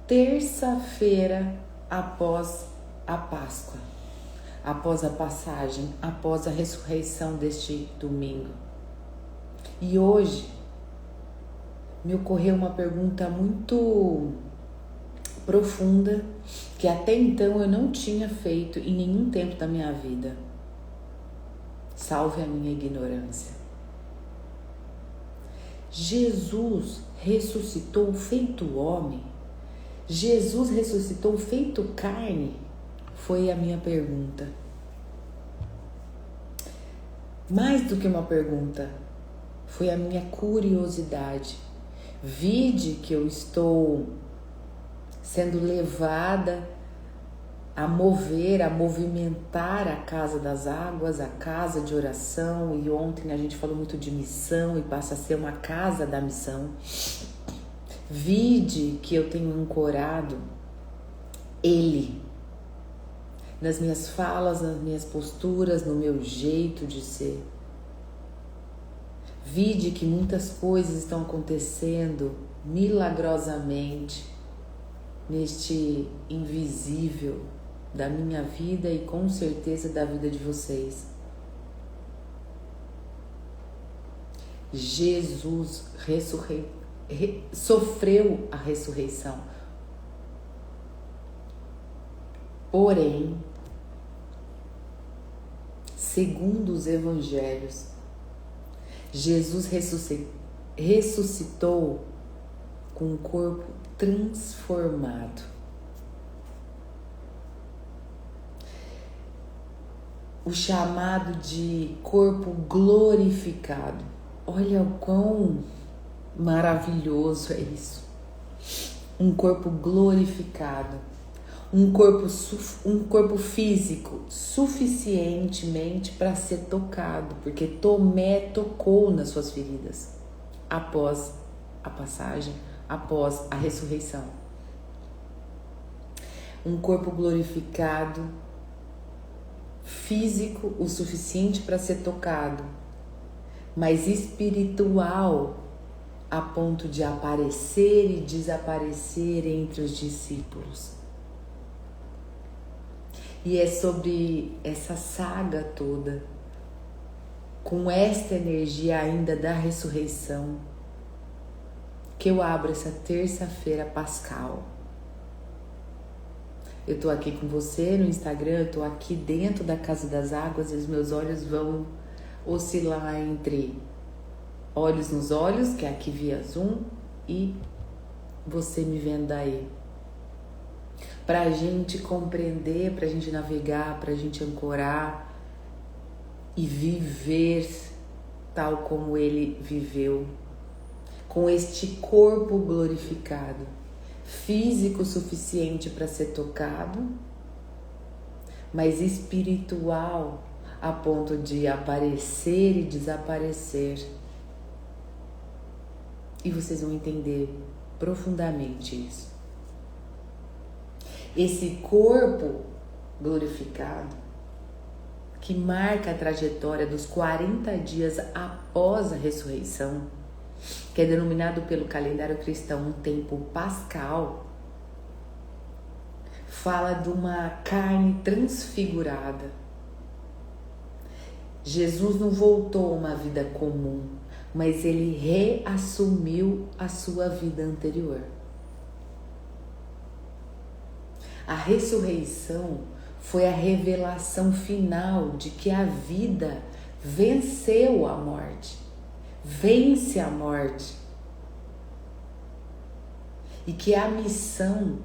terça-feira após a Páscoa, após a passagem, após a ressurreição deste domingo. E hoje me ocorreu uma pergunta muito profunda que até então eu não tinha feito em nenhum tempo da minha vida. Salve a minha ignorância. Jesus ressuscitou feito homem? Jesus ressuscitou feito carne? Foi a minha pergunta. Mais do que uma pergunta, foi a minha curiosidade. Vide que eu estou sendo levada a mover, a movimentar a Casa das Águas, a casa de oração, e ontem a gente falou muito de missão e passa a ser uma casa da missão. Vide que eu tenho ancorado Ele nas minhas falas, nas minhas posturas, no meu jeito de ser. Vide que muitas coisas estão acontecendo milagrosamente neste invisível da minha vida e com certeza da vida de vocês. Jesus sofreu a ressurreição. Porém, segundo os evangelhos, Jesus ressuscitou com um corpo transformado. O chamado de corpo glorificado. Olha o quão maravilhoso é isso. Um corpo glorificado. Um corpo físico suficientemente para ser tocado, porque Tomé tocou nas suas feridas após a passagem, após a ressurreição. Um corpo glorificado, físico o suficiente para ser tocado, mas espiritual a ponto de aparecer e desaparecer entre os discípulos. E é sobre essa saga toda, com esta energia ainda da ressurreição, que eu abro essa terça-feira pascal. Eu estou aqui com você no Instagram, eu estou aqui dentro da Casa das Águas e os meus olhos vão oscilar entre olhos nos olhos, que é aqui via Zoom, e você me vendo aí. Para a gente compreender, para a gente navegar, para a gente ancorar e viver tal como ele viveu, com este corpo glorificado. Físico suficiente para ser tocado, mas espiritual a ponto de aparecer e desaparecer. E vocês vão entender profundamente isso. Esse corpo glorificado, que marca a trajetória dos 40 dias após a ressurreição, que é denominado pelo calendário cristão um tempo pascal, fala de uma carne transfigurada. Jesus não voltou a uma vida comum, mas ele reassumiu a sua vida anterior. A ressurreição foi a revelação final de que a vida venceu a morte. Vence a morte, e que a missão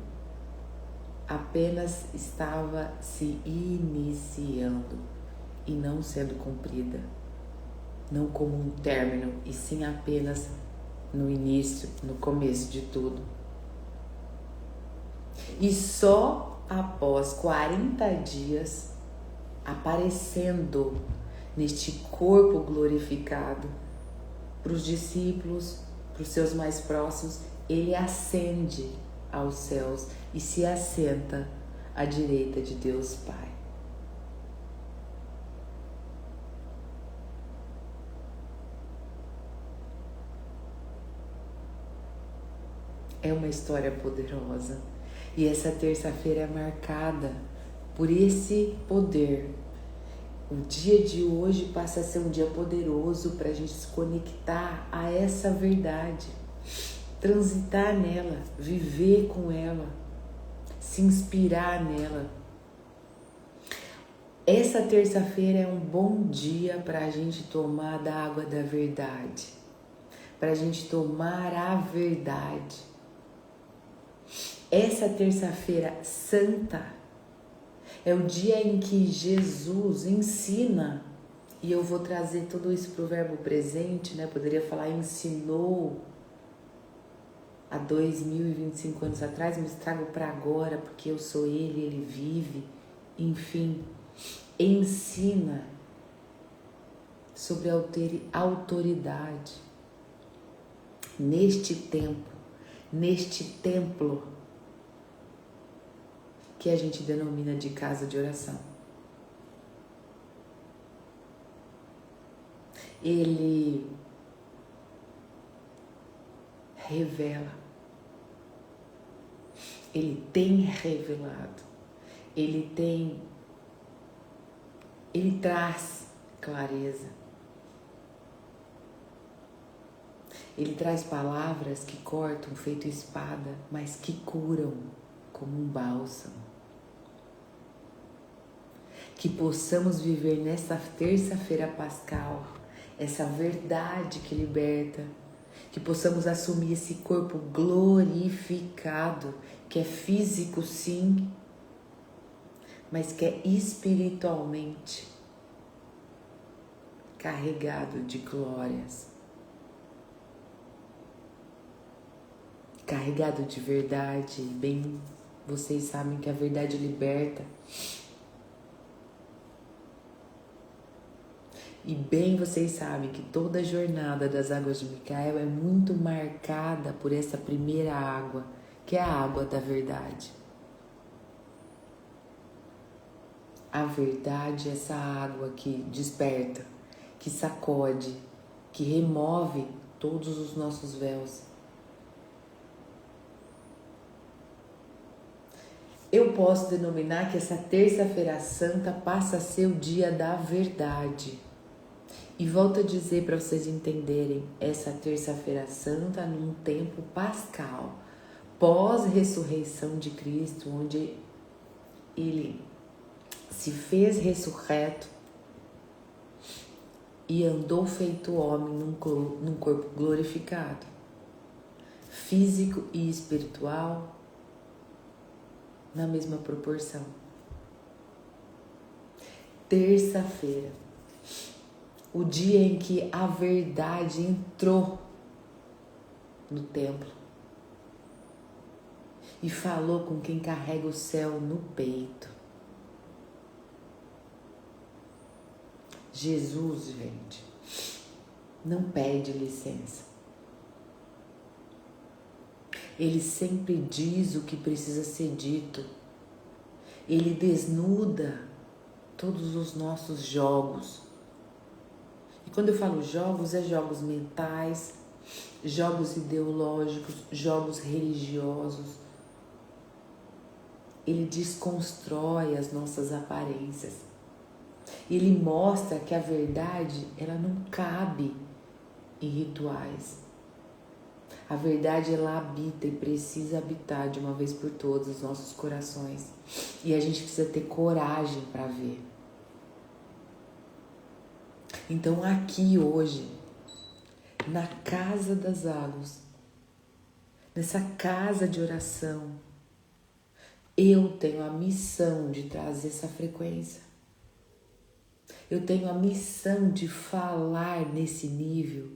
apenas estava se iniciando e não sendo cumprida, não como um término, e sim apenas no início, no começo de tudo. E só após 40 dias aparecendo neste corpo glorificado para os discípulos, para os seus mais próximos, ele ascende aos céus e se assenta à direita de Deus Pai. É uma história poderosa E essa terça-feira é marcada por esse poder. O dia de hoje passa a ser um dia poderoso para a gente se conectar a essa verdade, transitar nela, viver com ela, se inspirar nela. Essa terça-feira é um bom dia para a gente tomar da água da verdade, para a gente tomar a verdade. Essa terça-feira santa é o dia em que Jesus ensina, e eu vou trazer tudo isso para o verbo presente, né? Poderia falar ensinou há 2025 anos atrás, mas trago para agora, porque eu sou ele vive, enfim, ensina sobre a autoridade neste tempo, neste templo que a gente denomina de casa de oração. Ele revela, ele tem revelado, ele traz clareza, ele traz palavras que cortam feito espada, mas que curam como um bálsamo. Que possamos viver nessa terça-feira pascal essa verdade que liberta, que possamos assumir esse corpo glorificado, que é físico sim, mas que é espiritualmente carregado de glórias, carregado de verdade. Bem, vocês sabem que a verdade liberta. E bem vocês sabem que toda a jornada das águas de Micael é muito marcada por essa primeira água, que é a água da verdade. A verdade é essa água que desperta, que sacode, que remove todos os nossos véus. Eu posso denominar que essa terça-feira santa passa a ser o dia da verdade. E volto a dizer para vocês entenderem, essa terça-feira santa num tempo pascal, pós-ressurreição de Cristo, onde ele se fez ressurreto e andou feito homem num corpo glorificado, físico e espiritual, na mesma proporção. Terça-feira, o dia em que a verdade entrou no templo e falou com quem carrega o céu no peito. Jesus, gente, não pede licença. Ele sempre diz o que precisa ser dito. Ele desnuda todos os nossos jogos. E quando eu falo jogos, é jogos mentais, jogos ideológicos, jogos religiosos. Ele desconstrói as nossas aparências. Ele mostra que a verdade, ela não cabe em rituais. A verdade, ela habita e precisa habitar de uma vez por todas os nossos corações. E a gente precisa ter coragem para ver. Então aqui hoje, na Casa das Águas, nessa casa de oração, eu tenho a missão de trazer essa frequência. Eu tenho a missão de falar nesse nível,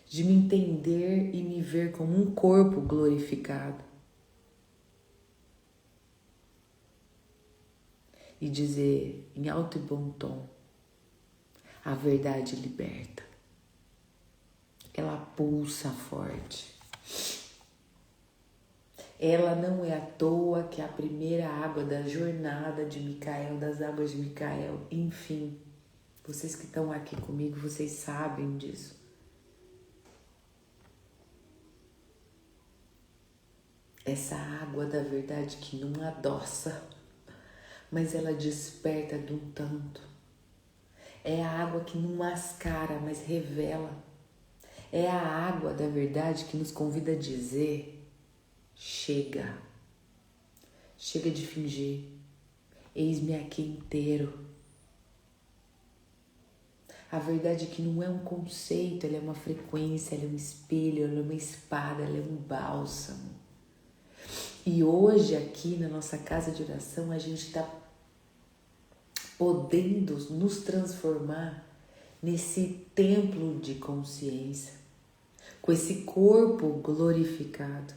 de me entender e me ver como um corpo glorificado. E dizer em alto e bom tom, a verdade liberta. Ela pulsa forte. Ela não é à toa que é a primeira água da jornada de Micael, das águas de Micael, enfim. Vocês que estão aqui comigo, vocês sabem disso. essa água da verdade que não adoça, mas ela desperta de um tanto. É a água que não mascara, mas revela. É a água da verdade que nos convida a dizer: chega, chega de fingir, eis-me aqui inteiro. A verdade é que não é um conceito, ela é uma frequência, ela é um espelho, ela é uma espada, ela é um bálsamo. E hoje aqui na nossa casa de oração a gente está podendo nos transformar nesse templo de consciência, com esse corpo glorificado,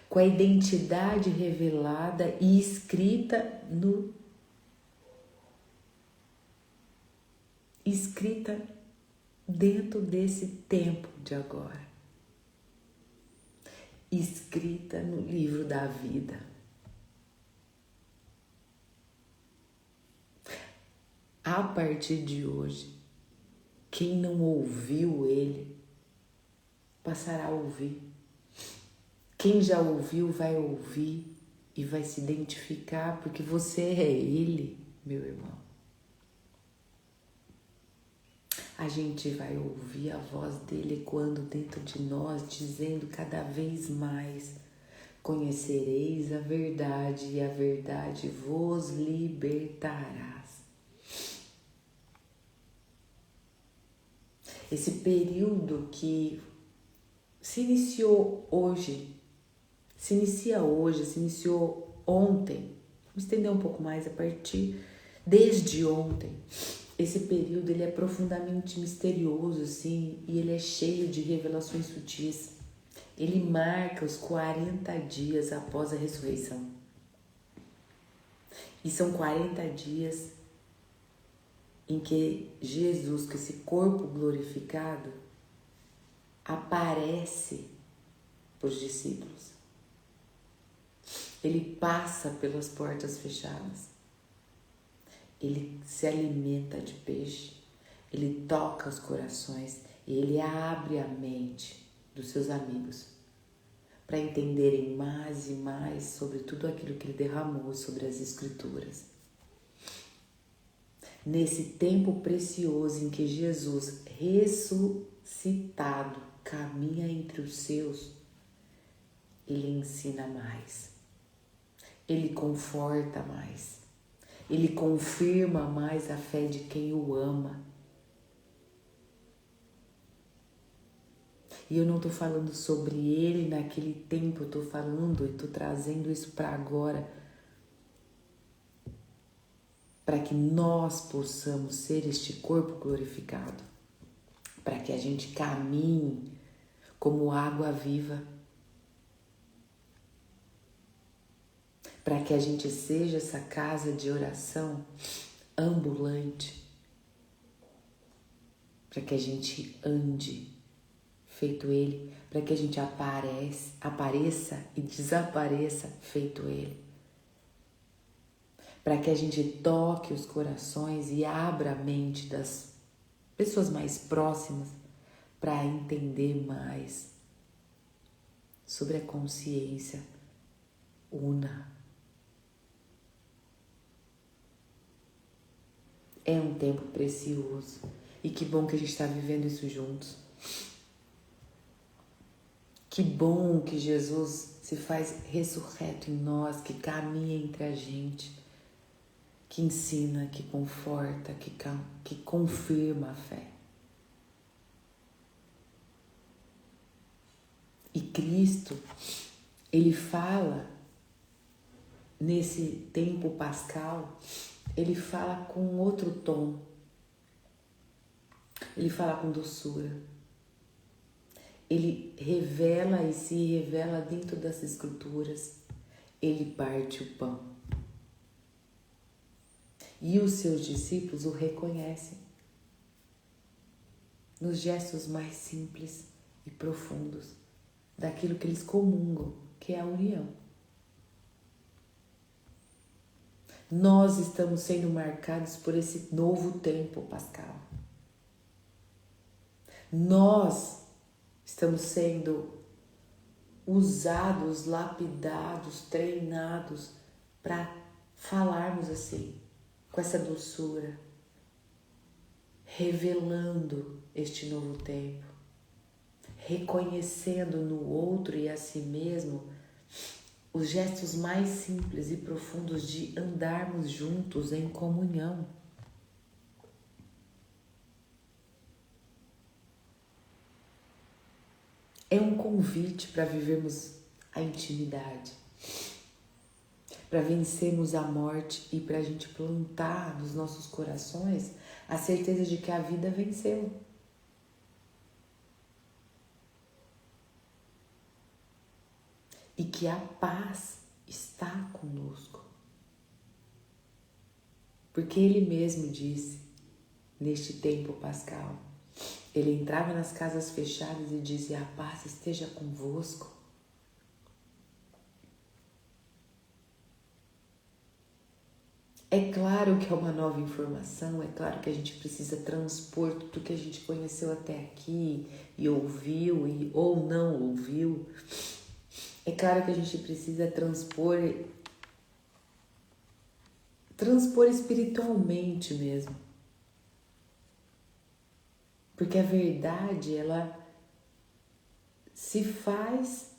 com a identidade revelada e escrita dentro desse tempo de agora, escrita no livro da vida. A partir de hoje, quem não ouviu ele, passará a ouvir. Quem já ouviu vai ouvir e vai se identificar, porque você é ele, meu irmão. A gente vai ouvir a voz dele ecoando dentro de nós, dizendo cada vez mais: conhecereis a verdade e a verdade vos libertarás. Esse período que se iniciou hoje, se iniciou ontem, vamos estender um pouco mais desde ontem. Esse período ele é profundamente misterioso, assim, e ele é cheio de revelações sutis. Ele marca os 40 dias após a ressurreição. E são 40 dias em que Jesus, com esse corpo glorificado, aparece para os discípulos. Ele passa pelas portas fechadas. Ele se alimenta de peixe. Ele toca os corações e ele abre a mente dos seus amigos para entenderem mais e mais sobre tudo aquilo que ele derramou sobre as Escrituras. Nesse tempo precioso em que Jesus, ressuscitado, caminha entre os seus, ele ensina mais, ele conforta mais, ele confirma mais a fé de quem o ama. E eu não estou falando sobre ele naquele tempo, eu estou falando e estou trazendo isso para agora, para que nós possamos ser este corpo glorificado, para que a gente caminhe como água viva, para que a gente seja essa casa de oração ambulante, para que a gente ande feito ele, para que a gente apareça e desapareça feito ele, para que a gente toque os corações e abra a mente das pessoas mais próximas para entender mais sobre a consciência una. É um tempo precioso e que bom que a gente está vivendo isso juntos. Que bom que Jesus se faz ressurreto em nós, que caminha entre a gente, que ensina, que conforta, que confirma a fé. E Cristo, ele fala, nesse tempo pascal, ele fala com outro tom. Ele fala com doçura. Ele revela e se revela dentro das Escrituras. Ele parte o pão. E os seus discípulos o reconhecem nos gestos mais simples e profundos daquilo que eles comungam, que é a união. Nós estamos sendo marcados por esse novo tempo pascal. Nós estamos sendo usados, lapidados, treinados para falarmos assim, com essa doçura, revelando este novo tempo, reconhecendo no outro e a si mesmo os gestos mais simples e profundos de andarmos juntos em comunhão. É um convite para vivermos a intimidade, para vencermos a morte e para a gente plantar nos nossos corações a certeza de que a vida venceu. E que a paz está conosco. Porque ele mesmo disse, neste tempo pascal, ele entrava nas casas fechadas e dizia: a paz esteja convosco. É claro que é uma nova informação, é claro que a gente precisa transpor tudo que a gente conheceu até aqui e ouviu ou não ouviu. É claro que a gente precisa transpor espiritualmente mesmo. Porque a verdade, ela se faz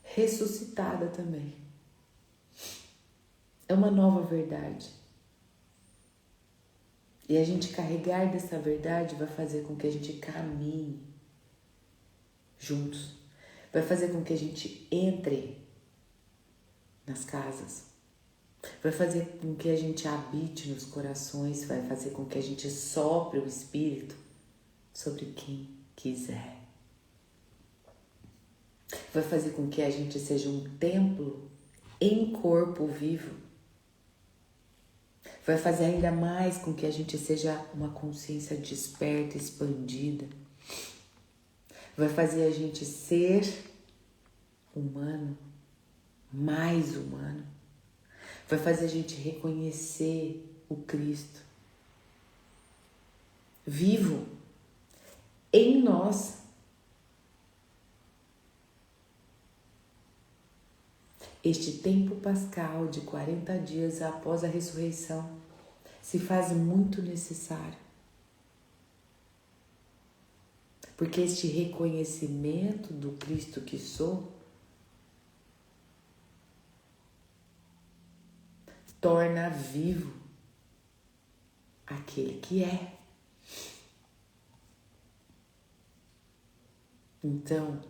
ressuscitada também. É uma nova verdade. E a gente carregar dessa verdade vai fazer com que a gente caminhe juntos. Vai fazer com que a gente entre nas casas. Vai fazer com que a gente habite nos corações. Vai fazer com que a gente sopre o Espírito sobre quem quiser. Vai fazer com que a gente seja um templo em corpo vivo. Vai fazer ainda mais com que a gente seja uma consciência desperta, expandida. Vai fazer a gente ser humano, mais humano. Vai fazer a gente reconhecer o Cristo vivo em nós. Este tempo pascal de 40 dias após a ressurreição se faz muito necessário. Porque este reconhecimento do Cristo que sou torna vivo aquele que é. Então,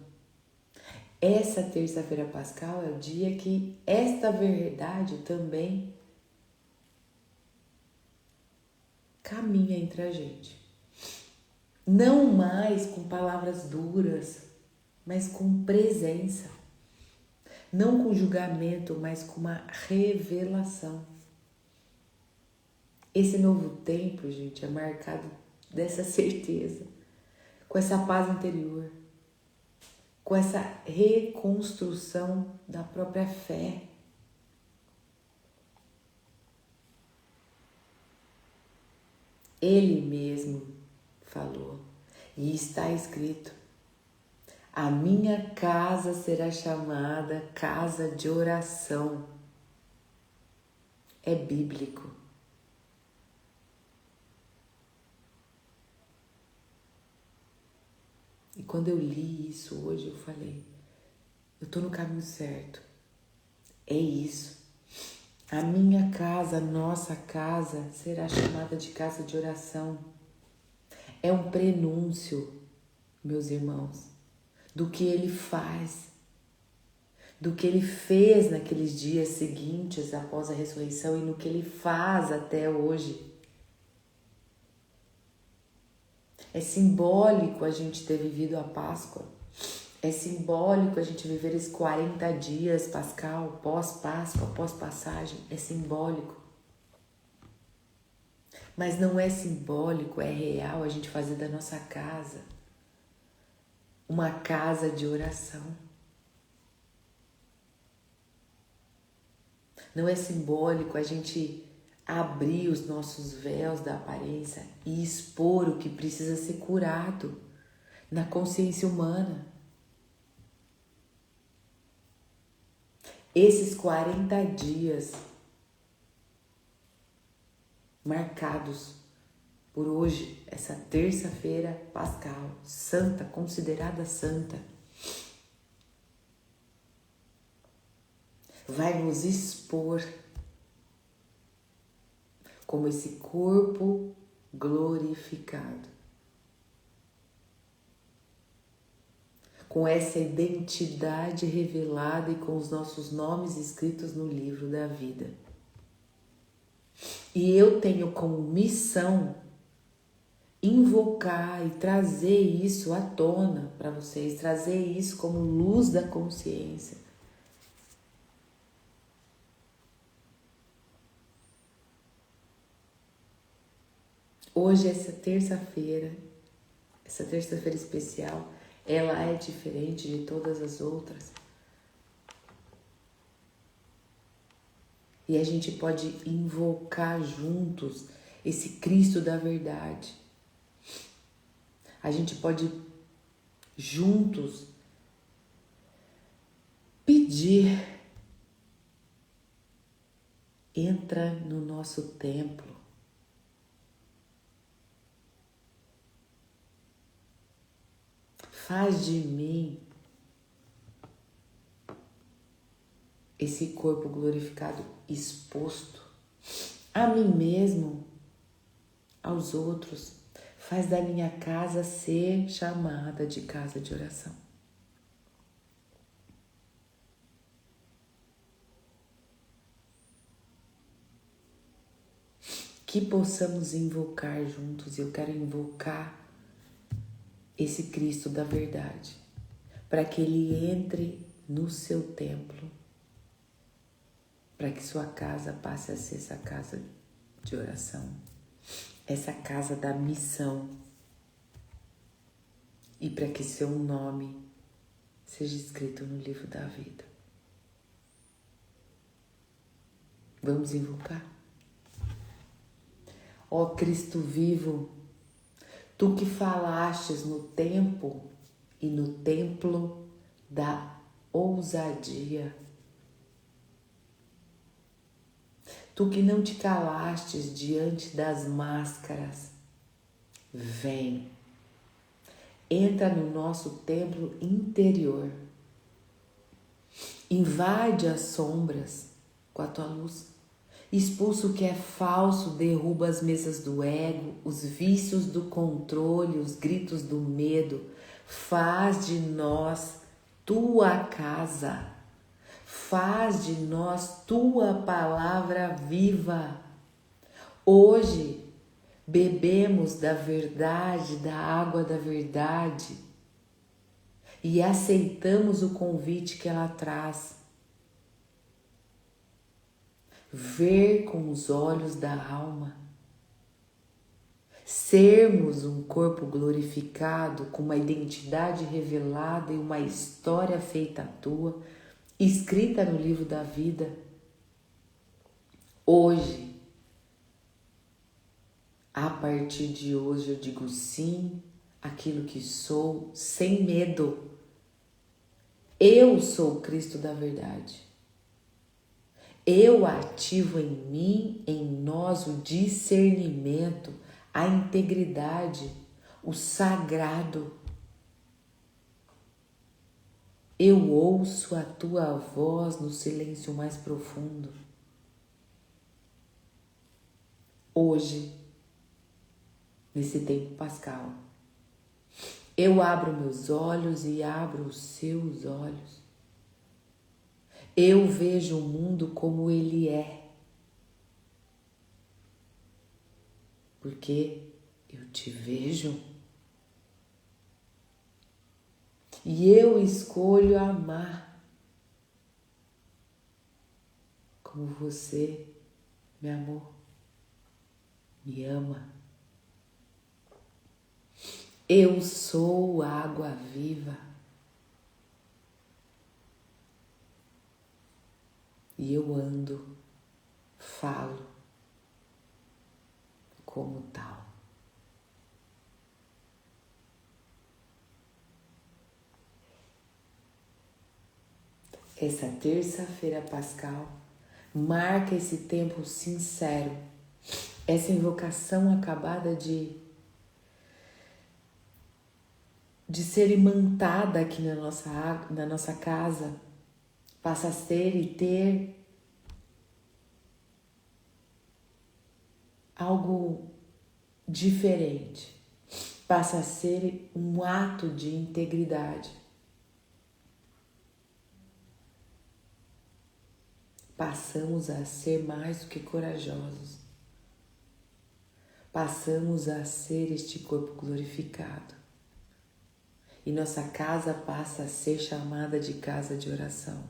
essa terça-feira pascal é o dia que esta verdade também caminha entre a gente. Não mais com palavras duras, mas com presença. Não com julgamento, mas com uma revelação. Esse novo tempo, gente, é marcado dessa certeza, com essa paz interior, com essa reconstrução da própria fé. Ele mesmo falou, e está escrito: a minha casa será chamada casa de oração. É bíblico. E quando eu li isso hoje, eu falei, eu estou no caminho certo. É isso. A minha casa, a nossa casa, será chamada de casa de oração. É um prenúncio, meus irmãos, do que ele faz, do que ele fez naqueles dias seguintes após a ressurreição e no que ele faz até hoje. É simbólico a gente ter vivido a Páscoa. É simbólico a gente viver esses 40 dias pascal, pós-Páscoa, pós-passagem. É simbólico. Mas não é simbólico, é real a gente fazer da nossa casa uma casa de oração. Não é simbólico a gente abrir os nossos véus da aparência e expor o que precisa ser curado na consciência humana. Esses 40 dias marcados por hoje, essa terça-feira pascal, santa, considerada santa, vai nos expor como esse corpo glorificado, com essa identidade revelada e com os nossos nomes escritos no livro da vida. E eu tenho como missão invocar e trazer isso à tona para vocês, trazer isso como luz da consciência. Hoje, essa terça-feira especial, ela é diferente de todas as outras. E a gente pode invocar juntos esse Cristo da verdade. A gente pode juntos pedir: entra no nosso templo. Faz de mim esse corpo glorificado exposto a mim mesmo, aos outros. Faz da minha casa ser chamada de casa de oração. Que possamos invocar juntos. Eu quero invocar esse Cristo da verdade, para que Ele entre no seu templo, para que sua casa passe a ser essa casa de oração, essa casa da missão, e para que seu nome seja escrito no livro da vida. Vamos invocar? Ó Cristo vivo, Tu que falastes no tempo e no templo da ousadia, Tu que não te calastes diante das máscaras, vem, entra no nosso templo interior, invade as sombras com a Tua luz, expulsa o que é falso, derruba as mesas do ego, os vícios do controle, os gritos do medo. Faz de nós Tua casa, faz de nós Tua palavra viva. Hoje bebemos da verdade, da água da verdade, e aceitamos o convite que ela traz. Ver com os olhos da alma, sermos um corpo glorificado com uma identidade revelada e uma história feita tua, escrita no livro da vida. Hoje, a partir de hoje, eu digo sim àquilo que sou, sem medo. Eu sou o Cristo da verdade. Eu ativo em mim, em nós, o discernimento, a integridade, o sagrado. Eu ouço a Tua voz no silêncio mais profundo. Hoje, nesse tempo pascal, eu abro meus olhos e abro os seus olhos. Eu vejo o mundo como ele é, porque eu te vejo e eu escolho amar como você me amou, me ama. Eu sou água viva e eu ando, falo como tal. essa terça-feira pascal marca esse tempo sincero, essa invocação acabada de ser imantada aqui na nossa casa, passa a ser e ter algo diferente, passa a ser um ato de integridade. Passamos a ser mais do que corajosos. Passamos a ser este corpo glorificado. E nossa casa passa a ser chamada de casa de oração.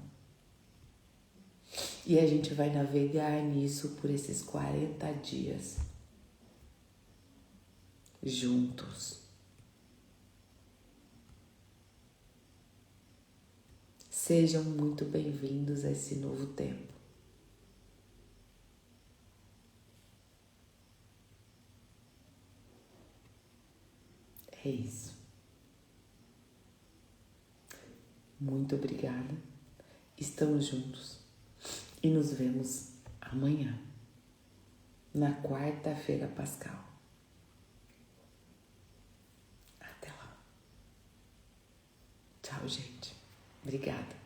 E a gente vai navegar nisso por esses 40 dias. Juntos. Sejam muito bem-vindos a esse novo tempo. É isso. Muito obrigada. Estamos juntos e nos vemos amanhã, na quarta-feira pascal. Até lá. Tchau, gente. Obrigada.